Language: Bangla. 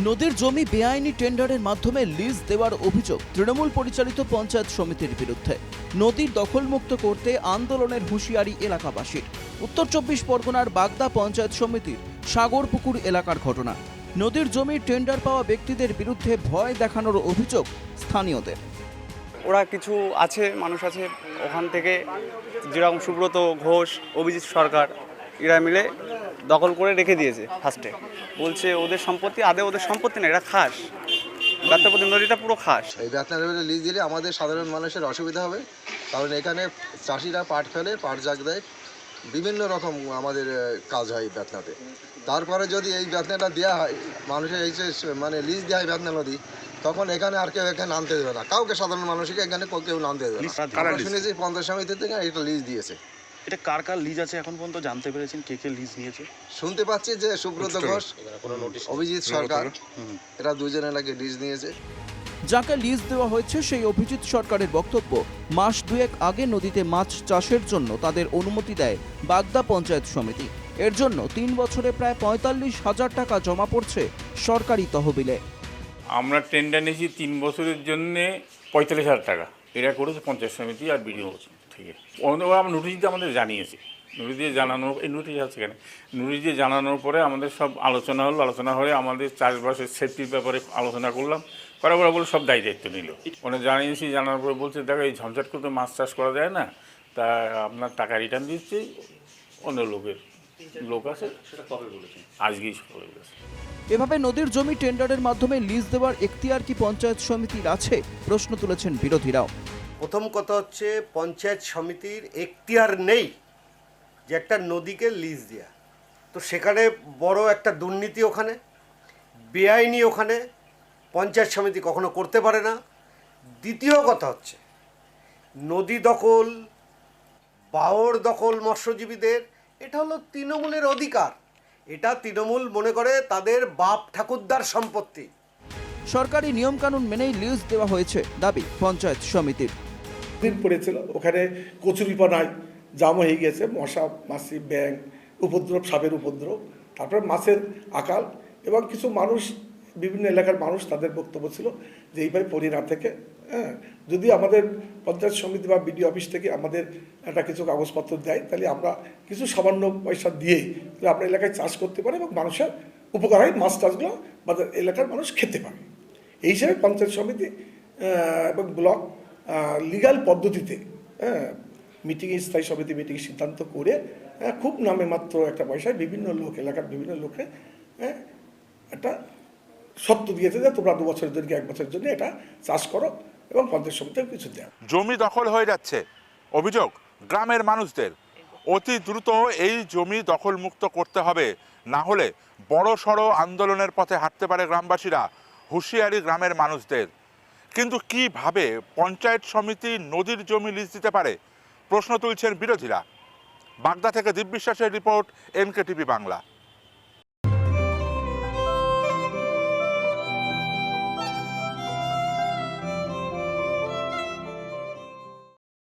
নদীর জমি বেআইনি টেন্ডারের মাধ্যমে লিজ দেওয়ার অভিযোগ তৃণমূল পরিচালিত পঞ্চায়েত সমিতির বিরুদ্ধে। নদীর দখলমুক্ত করতে আন্দোলনের হুঁশিয়ারি এলাকাবাসীর। উত্তর ২৪ পরগনার বাগদা পঞ্চায়েত সমিতির সাগরপুকুর এলাকার ঘটনা। নদীর জমির টেন্ডার পাওয়া ব্যক্তিদের বিরুদ্ধে ভয় দেখানোর অভিযোগ স্থানীয়দের। ওরা কিছু আছে, মানুষ আছে ওখান থেকে, যেরকম সুব্রত ঘোষ, অভিজিৎ সরকার, এরা মিলে দখল করে রেখে দিয়েছে। ফার্স্টে বলছে ওদের সম্পত্তি, আদে ওদের সম্পত্তি না, এটা খাস। বেত্তাপতি নদীটা পুরো খাস। এই বেতনা লেভেলে লিজ দিলে আমাদের সাধারণ মানুষের অসুবিধা হবে, কারণ এখানে চাষিরা পাট ফেলে, পাট জাগ দেয়, বিভিন্ন রকম আমাদের কাজ হয় বেতনাতে। তারপরে যদি এই বেতনাটা দেওয়া হয়, মানুষের এই যে মানে লিজ দেওয়া হয় বেতনা নদী, তখন এখানে আর কেউ এখানে নামতে দেবে না, কাউকে সাধারণ মানুষকে এখানে কেউ নামতে দেবে না। আমরা শুনেছি পঞ্চায়েত সমিতি থেকে এটা লিজ দিয়েছে। এটা কার কার লিজ আছে এখন পর্যন্ত জানতে পেরেছেন? কে কে লিজ নিয়েছে? শুনতে পাচ্ছি যে সুব্রত ঘোষ, অভিজিৎ সরকার, এরা দুজনে নাকি লিজ নিয়েছে। যাকে লিজ দেওয়া হয়েছে সেই অভিজিৎ সরকারের বক্তব্য, মাস দুয়েক আগে নদীতে মাছ চাষের জন্য তাদের অনুমতি দেয় বাগদা পঞ্চায়েত সমিতি। এর জন্য ৩ বছরে প্রায় ৪৫,০০০ টাকা জমা পড়ছে সরকারি তহবিলে। আমরা টেন্ডার নিয়েছি ৩ বছরের জন্য ৪৫,০০০ টাকা। এরা করেছে পঞ্চায়েত সমিতি আর বিডিও থেকে। ওরা নোটিশ দিয়ে আমাদের জানিয়েছে। নোটিশ দিয়ে জানানোর, এই নোটিশ আছে কেন, নোটিশ দিয়ে জানানোর পরে আমাদের সব আলোচনা হলো। আলোচনা হয়ে আমাদের চাষবাসের সেফটির ব্যাপারে আলোচনা করলাম। করার পরে বলে সব দায়িত্ব নিল। ওরা জানিয়েছি, জানার পরে বলছে দেখো এই ঝঞ্ঝাট করে তো মাছ চাষ করা যায় না, তা আপনার টাকা রিটার্ন দিচ্ছি, অন্য লোক আছে, সেটা কবে বলেছে? আজকেই সকালে বলেছে। এভাবে নদীর জমি টেন্ডারের মাধ্যমে লিজ দেওয়ার এখতিয়ার কি পঞ্চায়েত সমিতির আছে, প্রশ্ন তুলেছেন বিরোধীরাও। প্রথম কথা হচ্ছে, পঞ্চায়েত সমিতির এখতিয়ার নেই যে একটা নদীকে লিজ দেওয়া। তো সেখানে বড় একটা দুর্নীতি, ওখানে বেআইনি, ওখানে পঞ্চায়েত সমিতি কখনো করতে পারে না। দ্বিতীয় কথা হচ্ছে, নদী দখল, বাওর দখল মৎস্যজীবীদের, এটা হলো তৃণমূলের অধিকার। এটা তৃণমূল মনে করে তাদের বাপ ঠাকুরদার সম্পত্তি। সরকারি নিয়মকানুন মেনেই লিজ দেওয়া হয়েছে দাবি পঞ্চায়েত সমিতির। দিন পড়েছিল, ওখানে কচুরিপানায় জাম হয়ে গেছে, মশা, মাছি, ব্যাঙ উপদ্রব, সাপের উপদ্রব, তারপরে মাছের আকাল, এবং কিছু মানুষ, বিভিন্ন এলাকার মানুষ, তাদের বক্তব্য ছিল যে এইভাবে পরি না থেকে, যদি আমাদের পঞ্চায়েত সমিতি বা বিডিও অফিস থেকে আমাদের একটা কিছু কাগজপত্র দেয়, তাহলে আমরা কিছু সামান্য পয়সা দিয়েই আপনার এলাকায় চাষ করতে পারি এবং মানুষের উপকার হয়, মাছ টাছগুলো বা এলাকার মানুষ খেতে পারে। এই হিসাবে পঞ্চায়েত সমিতি এবং ব্লক লিগ্যাল পদ্ধতিতে মিটিংয়ে, স্থায়ী সমিতি মিটিংয়ে সিদ্ধান্ত করে খুব নামে মাত্র একটা পয়সায় বিভিন্ন লোক, এলাকার বিভিন্ন লোকে একটা সত্য দিয়েছে যে তোমরা 2 বছরের জন্য, 1 বছরের জন্য এটা চাষ করো, এবং পঞ্চায়েত সমিতিও কিছু দেয়। জমি দখল হয়ে যাচ্ছে, অভিযোগ গ্রামের মানুষদের। অতি দ্রুত এই জমি দখলমুক্ত করতে হবে, না হলে বড় সড়ো আন্দোলনের পথে হাঁটতে পারে গ্রামবাসীরা। হুঁশিয়ারি গ্রামের মানুষদের। কিন্তু কিভাবে পঞ্চায়েত সমিতি নদীর জমি লিজ দিতে পারে, প্রশ্ন তুলছেন বিরোধীরা। বাগদা থেকে দীপ বিশ্বাসের রিপোর্ট, NKTV বাংলা।